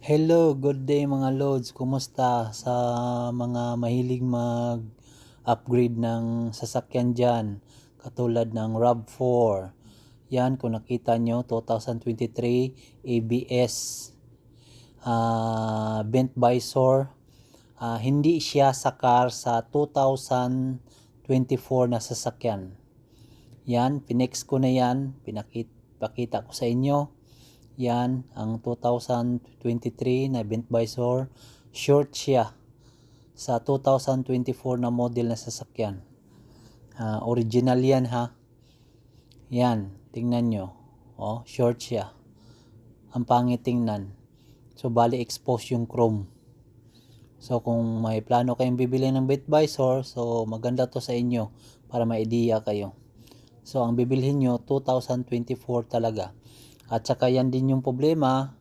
Hello, good day mga loads. Kumusta sa mga mahilig mag-upgrade ng sasakyan dyan? Katulad ng RAV4. Yan, kung nakita nyo, 2023 ABS, bent visor. Hindi siya sakar sa 2024 na sasakyan. Yan, pinex ko na yan. Pakita ko sa inyo. Yan, ang 2023 na bent visor. Short siya sa 2024 na model na sasakyan. Original yan ha. Yan, tingnan nyo. Short siya. Ang pangit tingnan. So, bali expose yung chrome. So, kung may plano kayong bibili ng bent visor, so maganda to sa inyo para may idea kayo. So, ang bibilhin nyo, 2024 talaga. At saka yan din yung problema,